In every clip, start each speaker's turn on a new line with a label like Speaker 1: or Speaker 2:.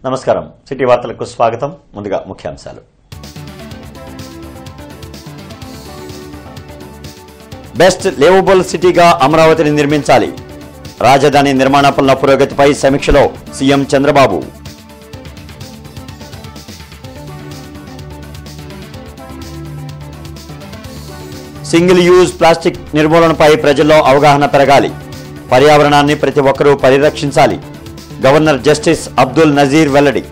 Speaker 1: నమస్కారం సిటీ వార్తలకు స్వాగతం. ముందుగా ముఖ్యాంశాలు. బెస్ట్ లివబుల్ సిటీగా అమరావతిని నిర్మించాలి. రాజధాని నిర్మాణ పనుల పురోగతిపై సమీక్షలో CM Chandrababu. Single use plastic నిర్మూలనపై ప్రజల్లో అవగాహన పెరగాలి. పర్యావరణాన్ని ప్రతి ఒక్కరూ పరిరక్షించాలి. గవర్నర్ జస్టిస్ అబ్దుల్ నజీర్ వెల్లడి.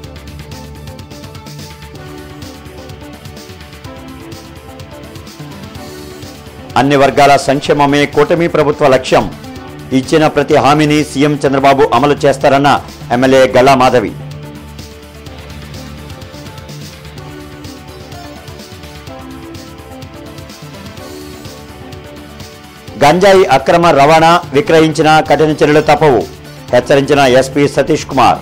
Speaker 1: అన్ని వర్గాల సంక్షేమమే కూటమి ప్రభుత్వ లక్ష్యం. ఇచ్చిన ప్రతి హామీని సీఎం చంద్రబాబు అమలు చేస్తారన్న ఎమ్మెల్యే గల్లా మాధవి. గంజాయి అక్రమ రవాణా విక్రయించిన కఠిన చర్యలు తప్పవు. హెచ్చరించిన ఎస్పీ సతీష్ కుమార్.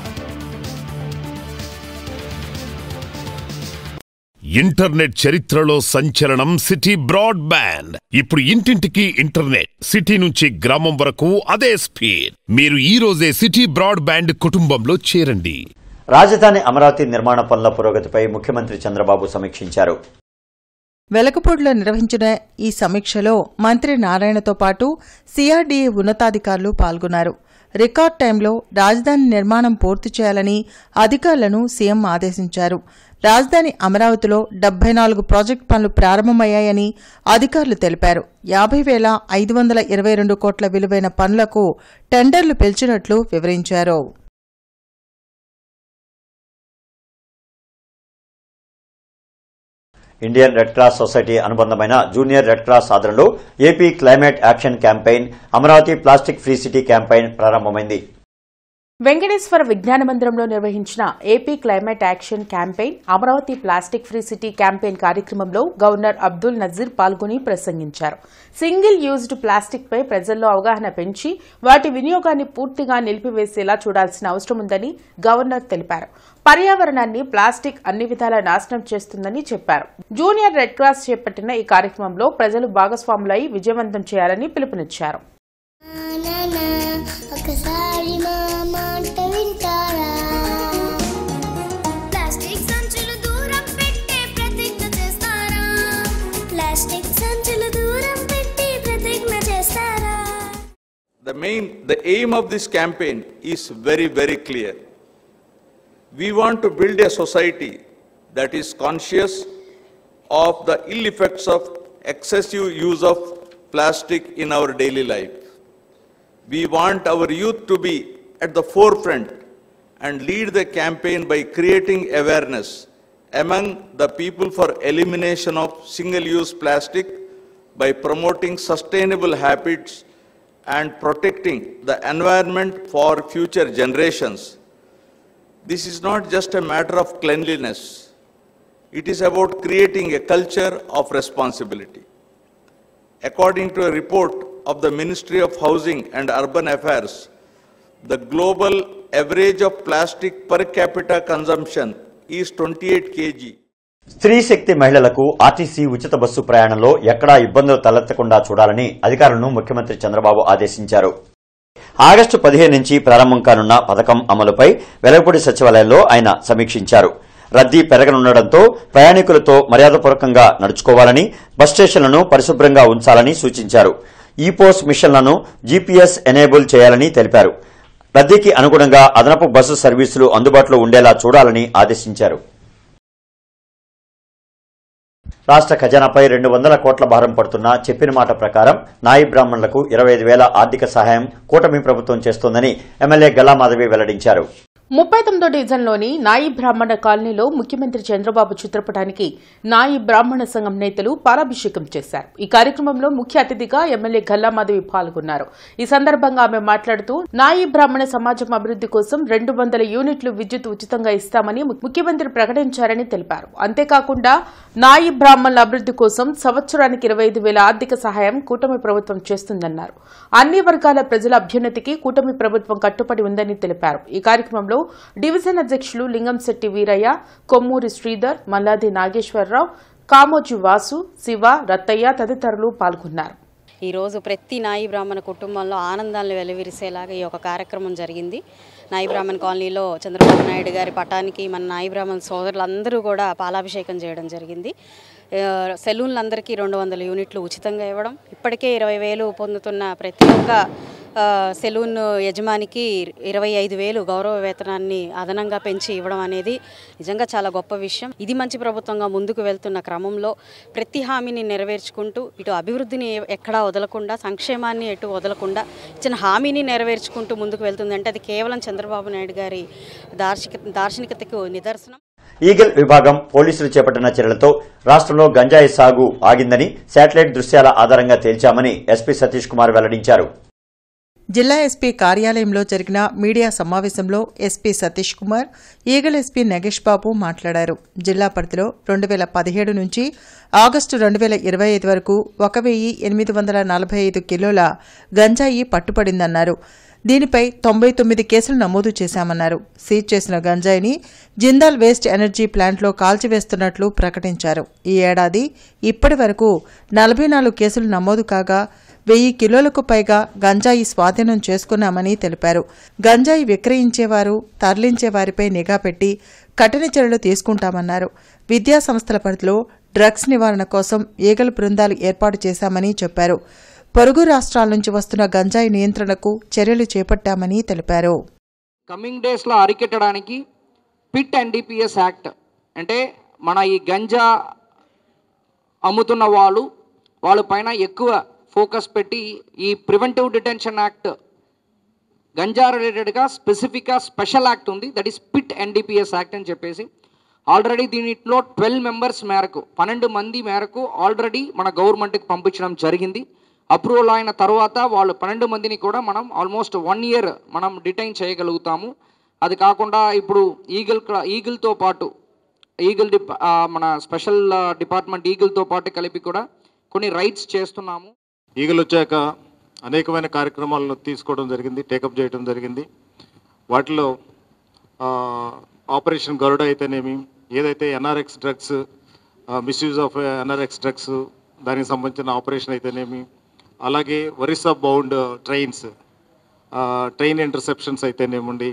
Speaker 2: ఇంటర్నెట్ చరిత్రలో సంచలనం సిటీ బ్రాడ్బ్యాండ్. ఇప్పుడు ఇంటింటికి ఇంటర్నెట్, సిటీ నుంచి గ్రామం వరకు అదే స్పీడ్. మీరు ఈ రోజే సిటీ బ్రాడ్బ్యాండ్ కుటుంబంలో చేరండి.
Speaker 1: రాజధాని అమరావతి నిర్మాణ పనుల పురోగతిపై ముఖ్యమంత్రి చంద్రబాబు సమీక్షించారు.
Speaker 3: వెలగపూడిలో నిర్వహించిన ఈ సమీక్షలో మంత్రి నారాయణతో పాటు సిఆర్డీఏ ఉన్నతాధికారులు పాల్గొన్నారు. రికార్డ్ టైంలో రాజధాని నిర్మాణం పూర్తి చేయాలని అధికారులను సీఎం ఆదేశించారు. రాజధాని అమరావతిలో 74 ప్రాజెక్టు పనులు ప్రారంభమయ్యాయని అధికారులు తెలిపారు. 50,522 కోట్ల విలువైన పనులకు టెండర్లు పిలిచినట్లు వివరించారు.
Speaker 1: ఇండియన్ రెడ్ క్రాస్ సొసైటీ అనుబంధమైన జూనియర్ రెడ్ క్రాస్ ఆధ్వర్యంలో AP climate action campaign, Amaravati plastic free city campaign ప్రారంభమైంది.
Speaker 4: వెంకటేశ్వర విజ్ఞాన మందిరంలో నిర్వహించిన AP climate action campaign, Amaravati plastic free city campaign కార్యక్రమంలో గవర్నర్ అబ్దుల్ నజీర్ పాల్గొని ప్రసంగించారు. సింగిల్ యూజ్డ్ ప్లాస్టిక్ పై ప్రజల్లో అవగాహన పెంచి వాటి వినియోగాన్ని పూర్తిగా నిలిపివేసేలా చూడాల్సిన అవసరం ఉందని గవర్నర్ తెలిపారు. పర్యావరణాన్ని ప్లాస్టిక్ అన్ని విధాలా నాశనం చేస్తుందని చెప్పారు. జూనియర్ రెడ్ క్రాస్ చేపట్టిన ఈ కార్యక్రమంలో ప్రజలు భాగస్వాములై విజయవంతం చేయాలని పిలుపునిచ్చారు.
Speaker 5: The aim of this campaign is very, very clear. We want to build a society that is conscious of the ill effects of excessive use of plastic in our daily life. We want our youth to be at the forefront and lead the campaign by creating awareness among the people for elimination of single-use plastic, by promoting sustainable habits and protecting the environment for future generations. This is not just a matter of cleanliness. It is about creating a culture of responsibility. According to a report of the Ministry of Housing and Urban Affairs, the global average of plastic per capita consumption is 28 kg.
Speaker 1: స్త్రీ శక్తి మహిళలకు RTC ఉచిత bus ప్రయాణంలో ఎక్కడా ఇబ్బందులు తలెత్తకుండా చూడాలని అధికారులను ముఖ్యమంత్రి చంద్రబాబు ఆదేశించారు. ఆగస్టు 15 నుంచి ప్రారంభం కానున్న పథకం అమలుపై వెలగపూడి సచివాలయంలో ఆయన సమీక్షించారు. రద్దీ పెరగనుండటంతో ప్రయాణికులతో మర్యాదపూర్వకంగా నడుచుకోవాలని, బస్ స్టేషన్లను పరిశుభ్రంగా ఉంచాలని సూచించారు. ఈపోస్ మిషన్లను జీపీఎస్ ఎనేబుల్ చేయాలని తెలిపారు. రద్దీకి అనుగుణంగా అదనపు బస్సు సర్వీసులు అందుబాటులో ఉండేలా చూడాలని ఆదేశించారు. రాష్ట్ర ఖజానాపై 200 కోట్ల భారం పడుతున్నా చెప్పిన మాట ప్రకారం నాయి బ్రాహ్మణులకు 25,000 ఆర్థిక సహాయం కూటమి ప్రభుత్వం చేస్తోందని ఎమ్మెల్యే గల్లా మాధవి వెల్లడించారు.
Speaker 4: 39వ డివిజన్లోని నాయి బ్రాహ్మణ కాలనీలో ముఖ్యమంత్రి చంద్రబాబు చిత్రపటానికి నాయి బ్రాహ్మణ సంఘం నేతలు పాలాభిషేకం చేశారు. ఈ కార్యక్రమంలో ముఖ్య అతిథిగా ఎమ్మెల్యే గల్లా మాధవి పాల్గొన్నారు. ఈ సందర్భంగా ఆమె మాట్లాడుతూ నాయి బ్రాహ్మణ సమాజం అభివృద్ది కోసం 200 యూనిట్లు విద్యుత్ ఉచితంగా ఇస్తామని ముఖ్యమంత్రి ప్రకటించారని తెలిపారు. అంతేకాకుండా నాయి బ్రాహ్మణుల అభివృద్ది కోసం సంవత్సరానికి 25,000 ఆర్థిక సహాయం కూటమి ప్రభుత్వం చేస్తుందన్నారు. అన్ని వర్గాల ప్రజల అభ్యున్నతికి కూటమి ప్రభుత్వం కట్టుబడి ఉందని తెలిపారు. ఈ కార్యక్రమంలో డివిజన్ అధ్యక్షులు లింగంశెట్టి వీరయ్య, కొమ్మూరి శ్రీధర్, మల్లాది నాగేశ్వరరావు, కామోజీ వాసు, శివ, రత్తయ్య తదితరులు పాల్గొన్నారు.
Speaker 6: ఈరోజు ప్రతి నాయి బ్రాహ్మణ కుటుంబంలో ఆనందాలను వెలువరిసేలాగా ఈ ఒక కార్యక్రమం జరిగింది. నాయి బ్రాహ్మణ కాలనీలో చంద్రబాబు నాయుడు గారి పటానికి మన నాయి బ్రాహ్మణ సోదరులందరూ కూడా పాలాభిషేకం చేయడం జరిగింది. సెలూన్లందరికీ 200 యూనిట్లు ఉచితంగా ఇవ్వడం, ఇప్పటికే 20,000 పొందుతున్న ప్రతి ఒక్క సెలూన్ యజమానికి 25,000 గౌరవ వేతనాన్ని అదనంగా పెంచి ఇవ్వడం అనేది నిజంగా చాలా గొప్ప విషయం. ఇది మంచి ప్రభుత్వంగా ముందుకు వెళ్తున్న క్రమంలో ప్రతి హామీని నెరవేర్చుకుంటూ ఇటు అభివృద్ధిని ఎక్కడా వదలకుండా, సంక్షేమాన్ని ఎటు వదలకుండా ఇచ్చిన హామీని నెరవేర్చుకుంటూ ముందుకు వెళ్తుందంటే అది కేవలం చంద్రబాబు నాయుడు గారి దార్శనికతకు నిదర్శనం.
Speaker 1: ఈగల్ విభాగం పోలీసులు చేపట్టిన చర్యలతో రాష్ట్రంలో గంజాయి సాగు ఆగిందని శాటిలైట్ దృశ్యాల ఆధారంగా తేల్చామని ఎస్పీ సతీష్ కుమార్ వెల్లడించారు.
Speaker 3: జిల్లా ఎస్పీ కార్యాలయంలో జరిగిన మీడియా సమావేశంలో SP Satish Kumar, eagle SP Nagesh Babu మాట్లాడారు. జిల్లా పరిధిలో 2017 నుంచి ఆగస్టు 2025 వరకు 1,845 కిలోల గంజాయి పట్టుబడిందన్నారు. దీనిపై 99 కేసులు నమోదు చేశామన్నారు. సీజ్ చేసిన గంజాయిని జిందాల్ వేస్ట్ ఎనర్జీ ప్లాంట్లో కాల్చివేస్తున్నట్లు ప్రకటించారు. ఈ ఏడాది ఇప్పటి వరకు 44 కేసులు నమోదు కాగా 1000 కిలోలకు పైగా గంజాయి స్వాధీనం చేసుకున్నామని తెలిపారు. గంజాయి విక్రయించేవారు, తరలించేవారిపై నిఘా పెట్టి కఠిన చర్యలు తీసుకుంటామన్నారు. విద్యా సంస్థల పరిధిలో డ్రగ్స్ నివారణ కోసం ఈగల్ బృందాలు ఏర్పాటు చేశామని చెప్పారు. పొరుగు రాష్ట్రాల నుంచి వస్తున్న గంజాయి నియంత్రణకు చర్యలు చేపట్టామని తెలిపారు.
Speaker 7: కమింగ్ డేస్లో అరికెట్టడానికి పిట్ ఎన్డీపీఎస్ యాక్ట్ అంటే మన ఈ గంజా అమ్ముతున్న వాళ్ళ పైన ఎక్కువ ఫోకస్ పెట్టి ఈ ప్రివెంటివ్ డిటెన్షన్ యాక్ట్ గంజా రిలేటెడ్గా స్పెసిఫిక్గా స్పెషల్ యాక్ట్ ఉంది, దట్ ఈస్ పిట్ ఎన్డీపీఎస్ యాక్ట్ అని చెప్పేసి ఆల్రెడీ దీనిలో 12 మెంబర్స్ మేరకు 12 మంది మేరకు ఆల్రెడీ మన గవర్నమెంట్కి పంపించడం జరిగింది. అప్రూవల్ అయిన తర్వాత వాళ్ళు 12 మందిని కూడా మనం ఆల్మోస్ట్ 1 year మనం డిటైన్ చేయగలుగుతాము. అది కాకుండా ఇప్పుడు ఈగిల్తో పాటు మన స్పెషల్ డిపార్ట్మెంట్ ఈగిల్తో పాటు కలిపి కూడా కొన్ని రైడ్స్ చేస్తున్నాము.
Speaker 8: ఈగల్ వచ్చాక అనేకమైన కార్యక్రమాలను తీసుకోవడం జరిగింది, టేకప్ చేయడం జరిగింది. వాటిలో ఆపరేషన్ గరుడ అయితేనేమి, ఏదైతే NRX drugs misuse of NRX drugs దానికి సంబంధించిన ఆపరేషన్ అయితేనేమి, అలాగే ఒరిస్సా బౌండ్ ట్రైన్ ఇంటర్సెప్షన్స్ అయితేనేమండి,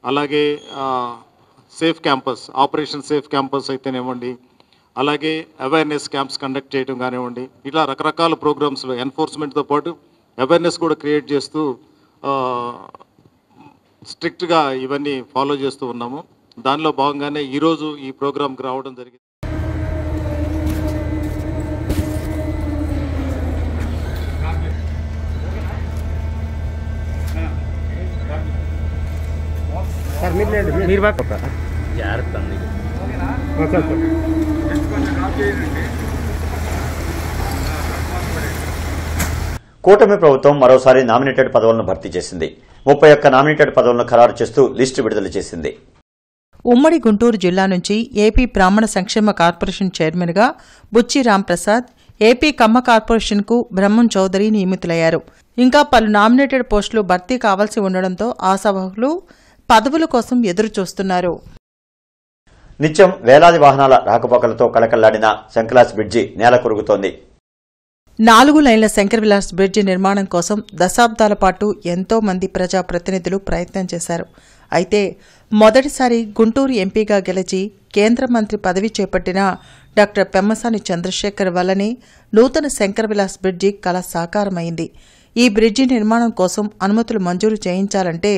Speaker 8: అలాగే safe campus operation safe campus అయితేనేమండి, అలాగే అవేర్నెస్ క్యాంప్స్ కండక్ట్ చేయడం కానివ్వండి, ఇట్లా రకరకాల ప్రోగ్రామ్స్లో ఎన్ఫోర్స్మెంట్తో పాటు అవేర్నెస్ కూడా క్రియేట్ చేస్తూ స్ట్రిక్ట్గా ఇవన్నీ ఫాలో చేస్తూ ఉన్నాము. దానిలో భాగంగానే ఈరోజు ఈ ప్రోగ్రామ్కి రావడం జరిగింది.
Speaker 1: కూటమి ప్రభుత్వం మరోసారి నామినేటెడ్ పదవులను భర్తీ చేసింది. 31 నామినేటెడ్ పదవులను ఖరారు చేస్తూ లిస్టు విడుదల చేసింది.
Speaker 3: ఉమ్మడి గుంటూరు జిల్లా నుంచి ఏపీ బ్రాహ్మణ సంక్షేమ కార్పొరేషన్ చైర్మన్గా బుచ్చి రాంప్రసాద్, ఏపీ కమ్మ కార్పొరేషన్కు బ్రహ్మం చౌదరి నియమితులయ్యారు. ఇంకా పలు నామినేటెడ్ పోస్టులు భర్తీ కావాల్సి ఉండడంతో ఆశావహులు పదవుల కోసం ఎదురుచూస్తున్నారు.
Speaker 1: నిత్యం వేలాది వాహనాల రాకపోకలతో కళకళ్లాడిన శంకలాస్ బ్రిడ్జి నేల కొరుగుతోంది.
Speaker 3: 4 లైన్ల శంకర్ విలాస్ బ్రిడ్జి నిర్మాణం కోసం దశాబ్దాల పాటు ఎంతో మంది ప్రజాప్రతినిధులు ప్రయత్నం చేశారు. అయితే మొదటిసారి గుంటూరు ఎంపీగా గెలిచి కేంద్ర మంత్రి పదవి చేపట్టిన డాక్టర్ పెమ్మసాని చంద్రశేఖర్ వల్లనే నూతన శంకర్ విలాస్ బ్రిడ్జి కల సాకారమైంది. ఈ బ్రిడ్జి నిర్మాణం కోసం అనుమతులు మంజూరు చేయించాలంటే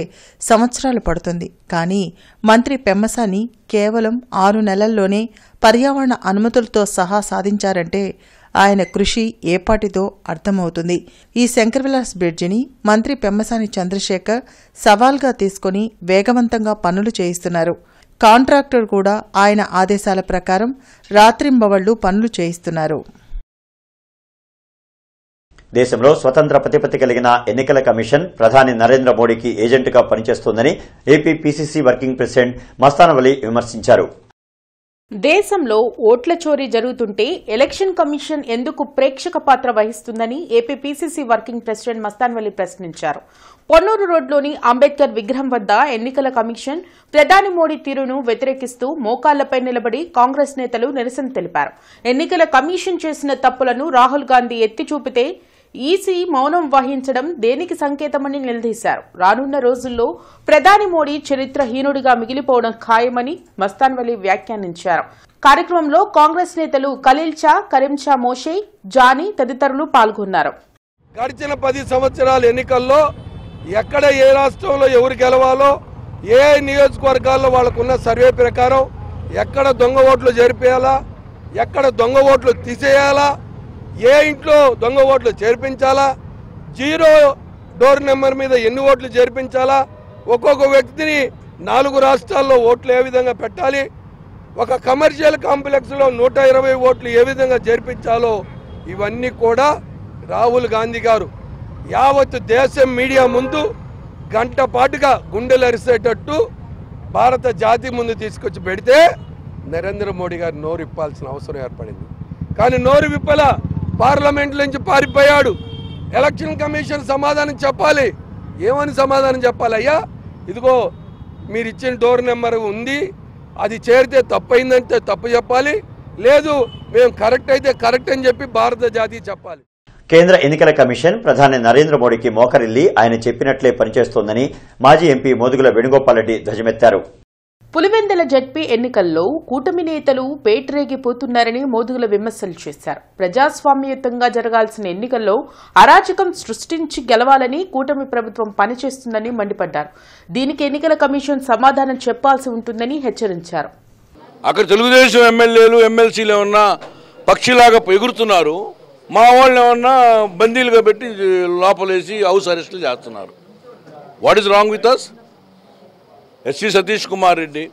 Speaker 3: సంవత్సరాలు పడుతుంది. కానీ మంత్రి పెమ్మసాని కేవలం 6 నెలల్లోనే పర్యావరణ అనుమతులతో సహా సాధించారంటే ఆయన కృషి ఏపాటిదో అర్థమవుతుంది. ఈ శంకర్ విలాస్ బ్రిడ్జిని మంత్రి పెమ్మసాని చంద్రశేఖర్ సవాల్గా తీసుకుని వేగవంతంగా పనులు చేయిస్తున్నారు. కాంట్రాక్టర్ కూడా ఆయన ఆదేశాల ప్రకారం రాత్రింబవళ్లు పనులు చేయిస్తున్నారు.
Speaker 1: దేశంలో స్వతంత్ర ప్రతిపత్తి కలిగిన ఎన్నికల కమిషన్ ప్రధాని నరేంద్ర మోడీకి ఏజెంట్గా పనిచేస్తోందని AP PCC working president Mastan Vali విమర్శించారు.
Speaker 4: దేశంలో ఓట్ల చోరీ జరుగుతుంటే ఎలక్షన్ కమిషన్ ఎందుకు ప్రేక్షక పాత్ర వహిస్తుందని AP PCC working president Mastan Vali ప్రశ్నించారు. పొన్నూరు రోడ్లోని అంబేద్కర్ విగ్రహం వద్ద ఎన్నికల కమిషన్ ప్రధాని మోడీ తీరును వ్యతిరేకిస్తూ మోకాళ్లపై నిలబడి కాంగ్రెస్ నేతలు నిరసన తెలిపారు. ఎన్నికల కమిషన్ చేసిన తప్పులను రాహుల్ గాంధీ ఎత్తి చూపితే ఈసీ మౌనం వహించడం దేనికి సంకేతమని నిలదీశారు. రానున్న రోజుల్లో ప్రధాని మోడీ చరిత్రహీనుడిగా మిగిలిపోవడం ఖాయమని మస్తాన్ వలీ వ్యాఖ్యానించారు. కార్యక్రమంలో కాంగ్రెస్ నేతలు ఖలీల్ షా, కరీం షా మోషే, జానీ తదితరులు పాల్గొన్నారు.
Speaker 9: గడిచిన 10 సంవత్సరాల ఎన్నికల్లో ఎక్కడ ఏ రాష్ట్రంలో ఎవరు గెలవాలో, ఏ నియోజకవర్గాల్లో వాళ్ళకున్న సర్వే ప్రకారం ఎక్కడ దొంగ ఓట్లు జరిపేయాలా, ఎక్కడ దొంగ ఓట్లు తీసేయాలా, ఏ ఇంట్లో దొంగ ఓట్లు చేర్పించాలా, 0 డోర్ నెంబర్ మీద ఎన్ని ఓట్లు చేర్పించాలా, ఒక్కొక్క వ్యక్తిని 4 రాష్ట్రాల్లో ఓట్లు ఏ విధంగా పెట్టాలి, ఒక కమర్షియల్ కాంప్లెక్స్లో 120 ఓట్లు ఏ విధంగా చేర్పించాలో ఇవన్నీ కూడా రాహుల్ గాంధీ గారు యావత్ దేశం మీడియా ముందు గంట పాటుగా గుండెలు అరిసేటట్టు భారత జాతి ముందు తీసుకొచ్చి పెడితే నరేంద్ర మోడీ గారు నోరు విప్పాల్సిన అవసరం ఏర్పడింది. కానీ నోరు విప్పల, పార్లమెంట్ నుంచి పారిపోయాడు. ఎలక్షన్ కమిషన్ సమాధానం చెప్పాలి. ఏమని సమాధానం చెప్పాలి? అయ్యా, ఇదిగో మీరు ఇచ్చిన డోర్ నెంబర్ ఉంది, అది చేరితే తప్పైందంటే తప్పు చెప్పాలి, లేదు మేము కరెక్ట్ అయితే కరెక్ట్ అని చెప్పి భారత జాతి చెప్పాలి.
Speaker 1: కేంద్ర ఎన్నికల కమిషన్ ప్రధాని నరేంద్ర మోడీకి మోకరిల్లి ఆయన చెప్పినట్లే పనిచేస్తోందని మాజీ ఎంపీ మోదుగుల వేణుగోపాల్ రెడ్డి ధ్వజమెత్తారు.
Speaker 4: పులివెందుల జడ్పీ ఎన్నికల్లో కూటమి నేతలు పేటరేగిపోతున్నారని మోదుగుల విమర్శలు చేశారు. ప్రజాస్వామ్యయుతంగా జరగాల్సిన ఎన్నికల్లో అరాచకం సృష్టించి గెలవాలని కూటమి ప్రభుత్వం పనిచేస్తుందని మండిపడ్డారు. దీనికి ఎన్నికల కమిషన్ సమాధానం చెప్పాల్సి ఉంటుందని హెచ్చరించారు.
Speaker 5: అక్కడ తెలుగుదేశం ఎమ్మెల్యేలు ఎమ్మెల్సీలు ఏమన్నా పక్షిలాగా ఎగురుతున్నారు, మా వాళ్ళని ఏమన్నా బందీలుగా పెట్టి లోపలేసి హౌస్ అరెస్టులు చేస్తున్నారు. What is wrong with us? SC Satish Kumar Reddy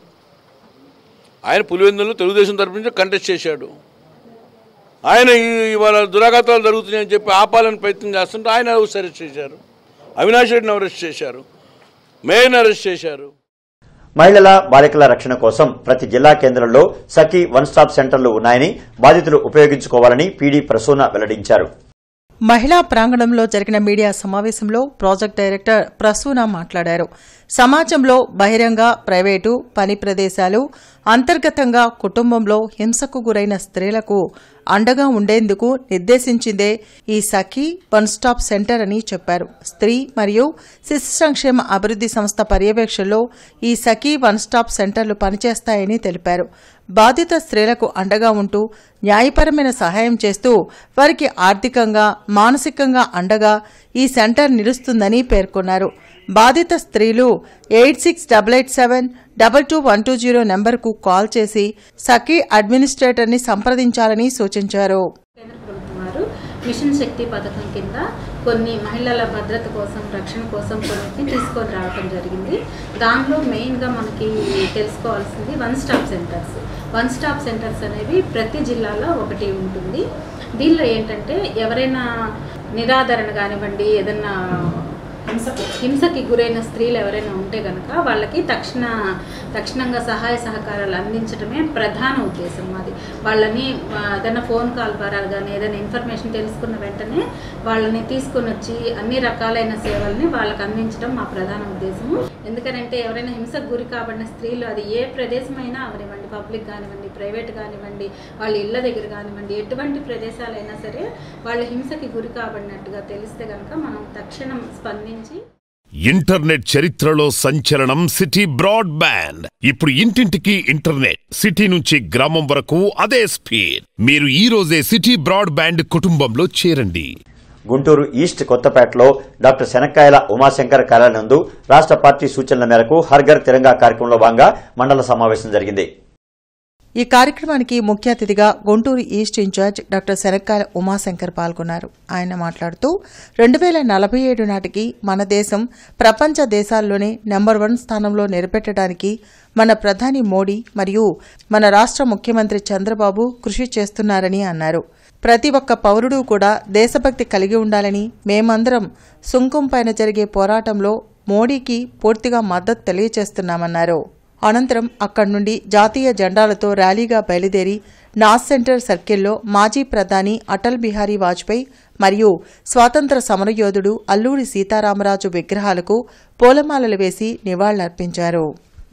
Speaker 5: ఆయన పులివెందులో తెలుగుదేశం తరపు నుంచి కంటెస్ట్ చేశాడు. ఆయన ఇవాళ దురాఘాతాలు జరుగుతున్నాయని చెప్పి ఆపాలని ప్రయత్నం చేస్తుంటే ఆయన హౌస్ అరెస్ట్ చేశారు. అవినాష్ రెడ్డిని అరెస్ట్ చేశారు, మేయర్ని అరెస్ట్ చేశారు.
Speaker 1: మహిళల బాలికల రక్షణ కోసం ప్రతి జిల్లా కేంద్రంలో సఖీ వన్ స్టాప్ సెంటర్లు ఉన్నాయని, బాధితులు ఉపయోగించుకోవాలని పీడీ ప్రసూన వెల్లడించారు.
Speaker 3: మహిళా ప్రాంగణంలో జరిగిన మీడియా సమావేశంలో ప్రాజెక్ట్ డైరెక్టర్ ప్రసూన మాట్లాడారు. సమాజంలో బహిరంగ, ప్రైవేటు, పని ప్రదేశాలు, అంతర్గతంగా కుటుంబంలో హింసకు గురైన స్త్రీలకు అండగా ఉండేందుకు నిర్దేశించిందే ఈ సఖీ వన్ స్టాప్ సెంటర్ అని చెప్పారు. స్త్రీ మరియు శిశు సంక్షేమ అభివృద్ది సంస్థ పర్యవేక్షణలో ఈ సఖీ వన్ స్టాప్ సెంటర్లు పనిచేస్తాయని తెలిపారు. బాధిత స్త్రీలకు అండగా ఉంటూ న్యాయపరమైన సహాయం చేస్తూ వారికి ఆర్థికంగా, మానసికంగా అండగా ఈ సెంటర్ నిలుస్తుందని పేర్కొన్నారు. బాధిత స్త్రీలు 8688722120 నెంబర్కు కాల్ చేసి సఖీ అడ్మినిస్ట్రేటర్ని సంప్రదించాలని సూచించారు.
Speaker 10: కేంద్ర ప్రభుత్వం వారు మిషన్ శక్తి పథకం కింద కొన్ని మహిళల భద్రత కోసం, రక్షణ కోసం కొన్నిటిని తీసుకొని రావడం జరిగింది. దానిలో మెయిన్గా మనకి తెలుసుకోవాల్సింది one stop centres. One stop centres అనేవి ప్రతి జిల్లాలో ఒకటి ఉంటుంది. దీనిలో ఏంటంటే ఎవరైనా నిరాదరణ కానివ్వండి, ఏదన్నా హింసకి గురైన స్త్రీలు ఎవరైనా ఉంటే కనుక వాళ్ళకి తక్షణంగా సహాయ సహకారాలు అందించడమే ప్రధాన ఉద్దేశం మాది. వాళ్ళని ఏదైనా ఫోన్ కాల్ ద్వారా కానీ ఏదైనా ఇన్ఫర్మేషన్ తెలుసుకున్న వెంటనే వాళ్ళని తీసుకొని వచ్చి అన్ని రకాలైన సేవల్ని వాళ్ళకి అందించడం మా ప్రధాన ఉద్దేశము. ఎందుకంటే ఎవరైనా హింసకు గురి కాబడిన స్త్రీలు అది ఏ ప్రదేశమైనా అవనివ్వండి, పబ్లిక్ కానివ్వండి, ప్రైవేట్ కానివ్వండి, వాళ్ళ ఇళ్ల దగ్గర కానివ్వండి, ఎటువంటి ప్రదేశాలైనా సరే వాళ్ళు హింసకి గురి కాబడినట్టుగా తెలిస్తే కనుక మనం తక్షణం స్పందించి
Speaker 2: ఇంటర్నెట్ చరిత్రలో సంచలనం సిటీ బ్రాడ్బ్యాండ్. ఇప్పుడు ఇంటింటికి ఇంటర్నెట్, సిటీ నుంచి గ్రామం వరకు అదే స్పీడ్. మీరు ఈ రోజే సిటీ బ్రాడ్బ్యాండ్ కుటుంబంలో చేరండి.
Speaker 1: గుంటూరు ఈస్ట్ కొత్తపేటలో డాక్టర్ శనక్కాయల ఉమాశంకర్ కార్యాలయం నందు రాష్ట్ర పార్టీ సూచనల మేరకు హర్ఘర్ తిరంగా కార్యక్రమంలో భాగంగా మండల సమావేశం జరిగింది.
Speaker 3: ఈ కార్యక్రమానికి ముఖ్య అతిథిగా Guntur east incharge doctor Shanakkayala Umashankar పాల్గొన్నారు. ఆయన మాట్లాడుతూ 2047 నాటికి మన దేశం ప్రపంచ దేశాల్లోనే నెంబర్ 1 స్థానంలో నిలబెట్టడానికి మన ప్రధాని మోడీ మరియు మన రాష్ట్ర ముఖ్యమంత్రి చంద్రబాబు కృషి చేస్తున్నారని అన్నారు. ప్రతి ఒక్క పౌరుడు కూడా దేశభక్తి కలిగి ఉండాలని, మేమందరం సుంకం పైన జరిగే పోరాటంలో మోడీకి పూర్తిగా మద్దతు తెలియజేస్తున్నామన్నారు. అనంతరం అక్కడి నుండి జాతీయ జెండాలతో ర్యాలీగా బయలుదేరి నాస్ సెంటర్ సర్కిల్లో మాజీ ప్రధాని అటల్ బిహారీ వాజ్పేయి మరియు స్వాతంత్ర సమరయోధుడు అల్లూరి సీతారామరాజు విగ్రహాలకు పూలమాలలు వేసి నివాళులర్పించారు.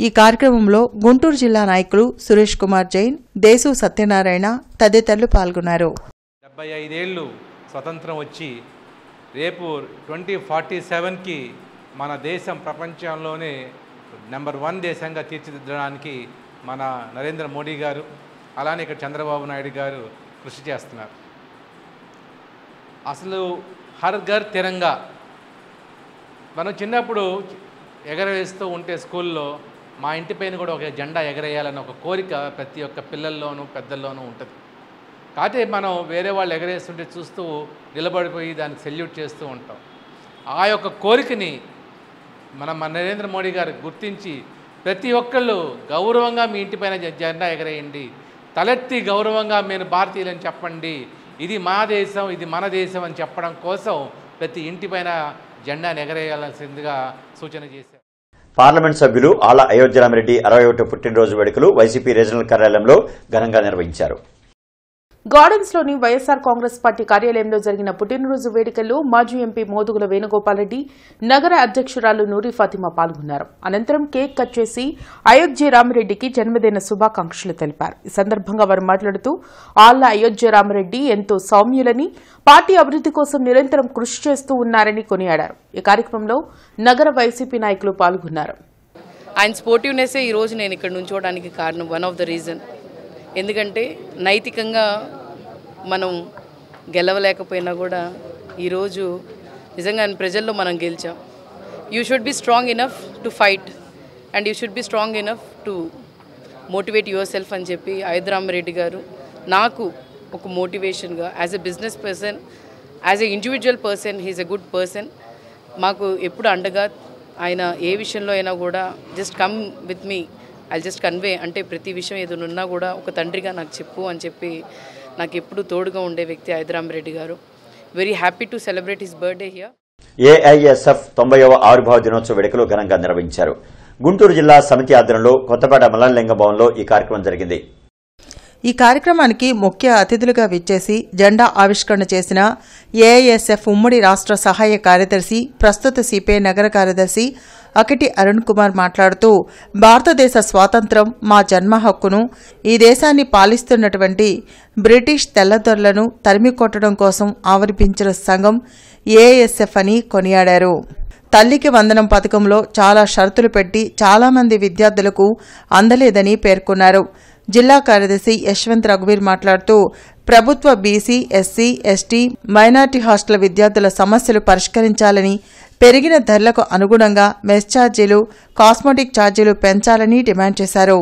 Speaker 3: ఈ కార్యక్రమంలో గుంటూరు జిల్లా నాయకులు సురేష్ కుమార్ జైన్, దేశు సత్యనారాయణ తదితరులు పాల్గొన్నారు.
Speaker 11: 75 ఏళ్లు స్వతంత్రం వచ్చి రేపు 2047కి మన దేశం ప్రపంచంలోనే నెంబర్ 1 దేశంగా తీర్చిదిద్దడానికి మన నరేంద్ర మోడీ గారు అలానే ఇక్కడ చంద్రబాబు నాయుడు గారు కృషి చేస్తున్నారు. అసలు హర్ ఘర్ తిరంగా మనం చిన్నప్పుడు ఎగరవేస్తూ ఉంటే స్కూల్లో మా ఇంటి పైన కూడా ఒక జెండా ఎగరేయాలన్న ఒక కోరిక ప్రతి ఒక్క పిల్లల్లోనూ పెద్దల్లోనూ ఉంటుంది. కాకపోతే మనం వేరే వాళ్ళు ఎగరేస్తుంటే చూస్తూ నిలబడిపోయి దానికి సెల్యూట్ చేస్తూ ఉంటాం. ఆ యొక్క కోరికని మన నరేంద్ర మోడీ గారు గుర్తించి ప్రతి ఒక్కళ్ళు గౌరవంగా మీ ఇంటిపైన జెండా ఎగరేయండి, తలెత్తి గౌరవంగా మీరు భారతీయులని చెప్పండి, ఇది మా దేశం, ఇది మన దేశం అని చెప్పడం కోసం ప్రతి ఇంటిపైన జెండాను ఎగరేయాల్సిందిగా సూచన చేశారు.
Speaker 1: పార్లమెంట్ సభ్యులు ఆళ్ల అయోధ్యరామిరెడ్డి 61వ పుట్టినరోజు వేడుకలు వైసీపీ రీజనల్ కార్యాలయంలో ఘనంగా నిర్వహించారు.
Speaker 4: గార్డెన్స్ లోని వైఎస్ఆర్ కాంగ్రెస్ పార్టీ కార్యాలయంలో జరిగిన పుట్టినరోజు వేడుకల్లో మాజీ ఎంపీ మోదుగుల వేణుగోపాల్ రెడ్డి, నగర అధ్యక్షురాలు నూరి ఫాతిమా పాల్గొన్నారు. అనంతరం కేక్ కట్ చేసి అయోధ్య రామిరెడ్డికి జన్మదిన శుభాకాంక్షలు తెలిపారు. ఈ సందర్భంగా వారు మాట్లాడుతూ ఆళ్ల అయోధ్య రామిరెడ్డి ఎంతో సౌమ్యులని, పార్టీ అభివృద్ది కోసం నిరంతరం కృషి చేస్తూ ఉన్నారని కొనియాడారు. ఈ కార్యక్రమంలో నగర వైసీపీ నాయకులు పాల్గొన్నారు.
Speaker 12: ఆయన స్పోర్టివ్నెస్సే ఈరోజు నేను ఇక్కడ నుంచోవడానికి కారణం, వన్ ఆఫ్ ద రీజన్. ఎందుకంటే నైతికంగా మనం గెలవలేకపోయినా కూడా ఈరోజు నిజంగా ప్రజల్లో మనం గెలిచాం. You should be strong enough to fight and you should be strong enough to motivate yourself అని చెప్పి అయోధ్యరామిరెడ్డి గారు నాకు ఒక మోటివేషన్గా as a business person, as a individual person, he's a good person. మాకు ఎప్పుడు అండగా ఆయన ఏ విషయంలో అయినా కూడా just come with me, I just convey, అంటే ప్రతి విషయం ఏదైనా ఉన్నా కూడా ఒక తండ్రిగా నాకు చెప్పు అని చెప్పి నాకు ఎప్పుడు తోడుగా ఉండే వ్యక్తి అయోధ్యరామిరెడ్డి గారు. Very happy to celebrate his birthday here.
Speaker 1: AISF 90వ ఆవిర్భావ దినోత్సవ వేడుకలు ఘనంగా నిర్వహించారు. గుంటూరు జిల్లా సమితి ఆధ్వర్యంలో కొత్తపేట మల్లనలింగ భవన్లో ఈ కార్యక్రమం జరిగింది.
Speaker 3: ఈ కార్యక్రమానికి ముఖ్య అతిథులుగా విచ్చేసి జెండా ఆవిష్కరణ చేసిన ఏఐఎస్ఎఫ్ ఉమ్మడి రాష్ట్ర సహాయ కార్యదర్శి, ప్రస్తుత సిపిఐ నగర కార్యదర్శి అకిటి అరుణ్ కుమార్ మాట్లాడుతూ భారతదేశ స్వాతంత్ర్యం మా జన్మ హక్కును, ఈ దేశాన్ని పాలిస్తున్నటువంటి బ్రిటిష్ తెల్లదొరలను తరిమికొట్టడం కోసం ఆవిర్భించిన సంఘం ఏఐఎస్ఎఫ్ అని కొనియాడారు. తల్లికి వందనం పథకంలో చాలా షరతులు పెట్టి చాలామంది విద్యార్థులకు అందలేదని పేర్కొన్నారు. జిల్లా కార్యదర్శి యశ్వంత్ రఘువీర్ మాట్లాడుతూ ప్రభుత్వ BC, SC, ST, minority hostel విద్యార్థుల సమస్యలు పరిష్కరించాలని, పెరిగిన ధరలకు అనుగుణంగా మెస్ ఛార్జీలు, కాస్మెటిక్ ఛార్జీలు పెంచాలని డిమాండ్ చేశారు.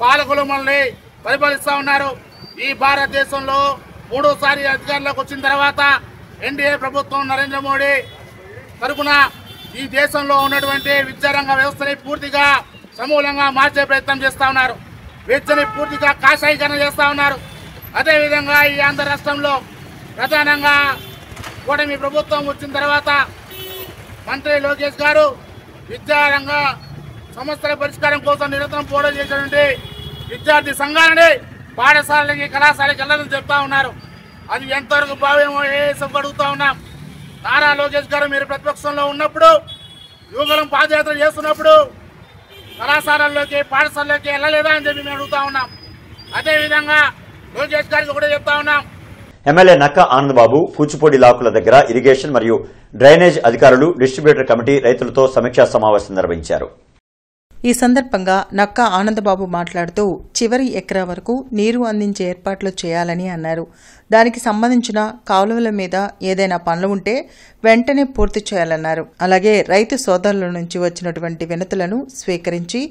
Speaker 13: పాలకులు మనల్ని పరిపాలిస్తా ఉన్నారు. ఈ భారతదేశంలో మూడోసారి అధికారంలోకి వచ్చిన తర్వాత ఎన్డీఏ ప్రభుత్వం నరేంద్ర మోడీ తరపున ఈ దేశంలో ఉన్నటువంటి విద్యారంగ వ్యవస్థని పూర్తిగా సమూలంగా మార్చే ప్రయత్నం చేస్తా ఉన్నారు. విద్యని పూర్తిగా కాషాయీకరణ చేస్తా ఉన్నారు. అదేవిధంగా ఈ ఆంధ్ర రాష్ట్రంలో ప్రధానంగా కూటమి ప్రభుత్వం వచ్చిన తర్వాత మంత్రి లోకేష్ గారు విద్యారంగ సమస్యల పరిష్కారం కోసం నిరంతరం పోరాటం చేసినటువంటి విద్యార్థి సంఘాలని పాఠశాలకి, కళాశాలకి వెళ్ళాలని చెప్తా ఉన్నారు. అది ఎంతవరకు భావ్యమో ఏఎస్ఎఫ్ అడుగుతా ఉన్నాం. నారా లోకేష్ గారు మీరు ప్రతిపక్షంలో ఉన్నప్పుడు, యువకులం పాదయాత్ర చేస్తున్నప్పుడు కళాశాలల్లోకి, పాఠశాలలోకి వెళ్ళలేదా అని చెప్పి మేము అడుగుతా ఉన్నాం. అదేవిధంగా లోకేష్ గారికి కూడా చెప్తా ఉన్నాం.
Speaker 1: ఎమ్మెల్యే నక్కా ఆనందబాబు కూచిపూడి లాకుల దగ్గర ఇరిగేషన్ మరియు డ్రైనేజ్ అధికారులు, డిస్ట్రిబ్యూటర్ కమిటీ రైతులతో సమీక్షా సమావేశం నిర్వహించారు.
Speaker 3: ఈ సందర్భంగా నక్కా ఆనందబాబు మాట్లాడుతూ చివరి ఎకరా వరకు నీరు అందించే ఏర్పాట్లు చేయాలని అన్నారు. దానికి సంబంధించిన కాలువల మీద ఏదైనా పనులు ఉంటే వెంటనే పూర్తి చేయాలన్నారు. అలాగే రైతు సోదరుల నుంచి వచ్చినటువంటి వినతులను స్వీకరించి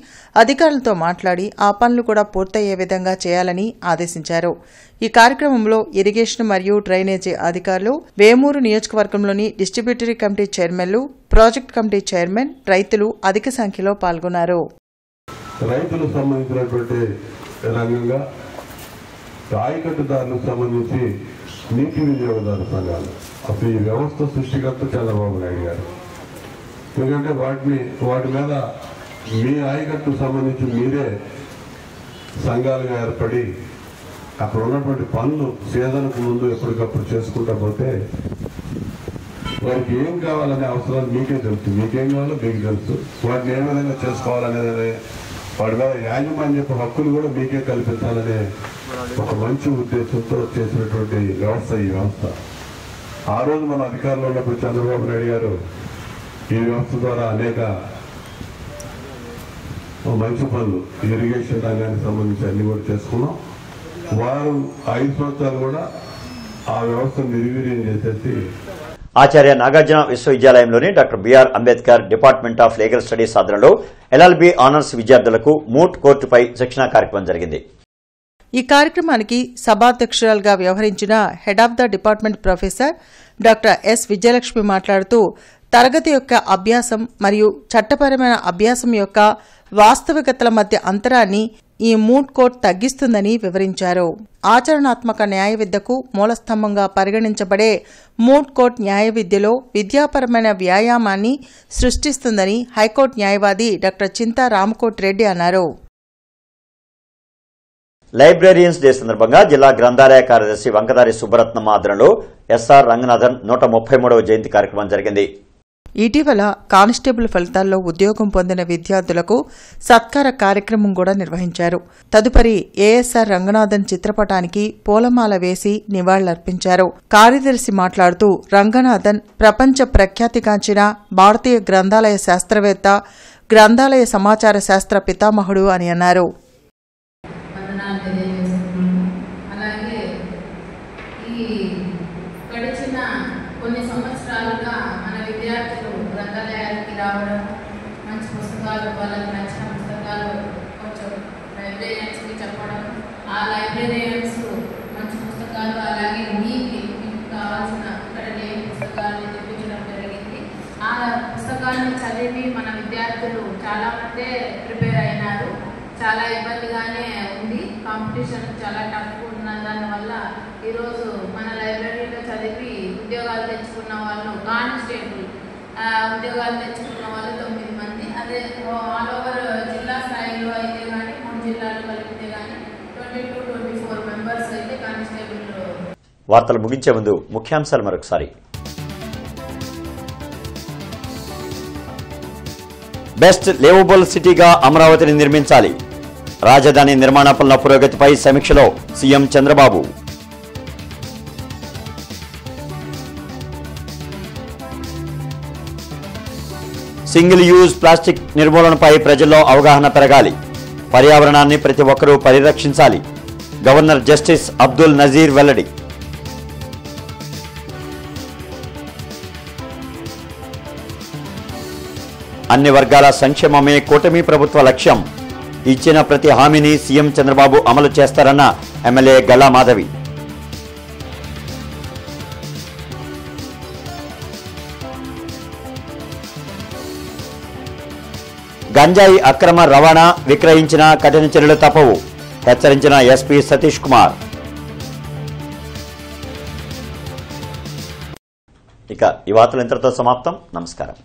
Speaker 3: అధికారులతో మాట్లాడి ఆ పనులు కూడా పూర్తయ్యే విధంగా చేయాలని ఆదేశించారు. ఈ కార్యక్రమంలో ఇరిగేషన్ మరియు డ్రైనేజీ అధికారులు, వేమూరు నియోజకవర్గంలోని డిస్ట్రిబ్యూటరీ కమిటీ చైర్మన్లు, ప్రాజెక్ట్ కమిటీ చైర్మన్, రైతులు అధిక సంఖ్యలో పాల్గొన్నారు.
Speaker 14: రైతులకు సంబంధించినటువంటి రంగంగా ఆయకట్టుదారులకు సంబంధించి నీటి వినియోగదారు సంఘాలు, అసలు ఈ వ్యవస్థ సృష్టికర్త చంద్రబాబు నాయుడు గారు. ఎందుకంటే వాటి మీద మీ ఆయకట్టుకు సంబంధించి మీరే సంఘాలుగా ఏర్పడి అక్కడ ఉన్నటువంటి పనులు సీజన్కు ముందు ఎప్పటికప్పుడు చేసుకుంటా పోతే వారికి ఏం కావాలనే అవసరాలు మీకే తెలుస్తుంది. మీకేం కావాలో మీకు తెలుసు. వాటిని ఏ విధంగా చేసుకోవాలనేది, వాటి మీద యాజమాన్యపు హక్కులు కూడా మీకే కల్పించాలనే ఒక మంచి ఉద్దేశంతో చేసినటువంటి వ్యవస్థ ఈ వ్యవస్థ. ఆ రోజు మన అధికారంలో ఉన్నప్పుడు చంద్రబాబు నాయుడు గారు ఈ వ్యవస్థ ద్వారా అనేక మంచి పనులు ఇరిగేషన్ రంగానికి సంబంధించి అన్ని కూడా చేసుకున్నాం. వారు 5 సంవత్సరాలు కూడా ఆ వ్యవస్థను నిర్వీర్యం చేసేసి
Speaker 1: ఆచార్య నాగార్జున విశ్వవిద్యాలయంలోని doctor BR Ambedkar department of legal studies ఆధ్వర్యంలో ఎల్ఎల్బి ఆనర్స్ విద్యార్థులకు మూట్ కోర్టుపై శిక్షణా కార్యక్రమం జరిగింది.
Speaker 3: ఈ కార్యక్రమానికి సభాధ్యక్షురాలుగా వ్యవహరించిన head of the department professor doctor S Vijayalakshmi మాట్లాడుతూ తరగతి యొక్క అభ్యాసం మరియు చట్టపరమైన అభ్యాసం యొక్క వాస్తవికతల మధ్య అంతరాన్ని ఈ మూట్ కోర్ట్ తగ్గిస్తుందని వివరించారు. ఆచరణాత్మక న్యాయ విద్యకు మూలస్తంభంగా పరిగణించబడే మూట్ కోర్ట్ న్యాయ విద్యలో విద్యాపరమైన వ్యాయామాన్ని సృష్టిస్తుందని హైకోర్టు న్యాయవాది డాక్టర్ చింతా రామకోటి రెడ్డి అన్నారు.
Speaker 1: లైబ్రేరియన్స్ డే సందర్భంగా జిల్లా గ్రంథాలయ కార్యదర్శి వంకదారి సుబ్బరత్నమ్మ ఆధ్వర్యంలో ఎస్ఆర్ రంగనాథన్ 133వ జయంతి కార్యక్రమం జరిగింది.
Speaker 3: ఇటీవల కానిస్టేబుల్ ఫలితాల్లో ఉద్యోగం పొందిన విద్యార్థులకు సత్కార కార్యక్రమం కూడా నిర్వహించారు. తదుపరి ఏఎస్ఆర్ రంగనాథన్ చిత్రపటానికి పూలమాల వేసి నివాళులర్పించారు. కార్యదర్శి మాట్లాడుతూ రంగనాథన్ ప్రపంచ ప్రఖ్యాతిగాంచిన భారతీయ గ్రంథాలయ శాస్త్రవేత్త, గ్రంథాలయ సమాచార శాస్త్ర పితామహుడు అని అన్నారు.
Speaker 15: కొన్ని సంవత్సరాలుగా మన విద్యార్థులు గ్రంథాలయానికి రావడం, మంచి పుస్తకాలు, వాళ్ళకి నచ్చిన పుస్తకాలు కొంచెం లైబ్రేరియన్స్కి చెప్పడం, ఆ లైబ్రేరియన్స్ మంచి పుస్తకాలు అలాగే మీకు కావాల్సిన ఇక్కడ లేని పుస్తకాలను తెప్పించడం జరిగింది. ఆ పుస్తకాలను చదివి మన విద్యార్థులు చాలామందే ప్రిపేర్ అయినారు. చాలా ఇబ్బందిగానే ఉంది, కాంపిటీషన్ చాలా టఫ్ ఉన్న దానివల్ల ఈరోజు మన లైబ్రరీలో చదివి ఉద్యోగాలు తెచ్చుకున్న వాళ్ళు కానిస్టేబుల్ ఉద్యోగాలు తెచ్చుకున్న వాళ్ళు 9 మంది. అదే ఆల్ ఓవర్ జిల్లా స్థాయిలో అయితే కానీ 3 జిల్లాలు కలిపితే కానీ 22-24 మెంబర్స్ అయితే కానిస్టేబుల్.
Speaker 1: వార్తలు ముగించే ముందు ముఖ్యాంశాలు మరొకసారి. బెస్ట్ లివబుల్ సిటీగా అమరావతిని నిర్మించాలి. రాజధాని నిర్మాణ పనుల పురోగతిపై సమీక్షలో CM Chandrababu. Single use plastic నిర్మూలనపై ప్రజల్లో అవగాహన పెరగాలి. పర్యావరణాన్ని ప్రతి ఒక్కరూ పరిరక్షించాలి. గవర్నర్ జస్టిస్ అబ్దుల్ నజీర్ వెల్లడి. అన్ని వర్గాల సంక్షేమమే కూటమి ప్రభుత్వ లక్ష్యం. ఇచ్చిన ప్రతి హామీని సీఎం చంద్రబాబు అమలు చేస్తారన్న ఎమ్మెల్యే గల్లా మాధవి. గంజాయి అక్రమ రవాణా, విక్రయించిన కఠిన చర్యలు తప్పవు, హెచ్చరించిన ఎస్పీ సతీష్ కుమార్. ఇక ఈ వార్తలు ఇంతటితో సమాప్తం. నమస్కారం.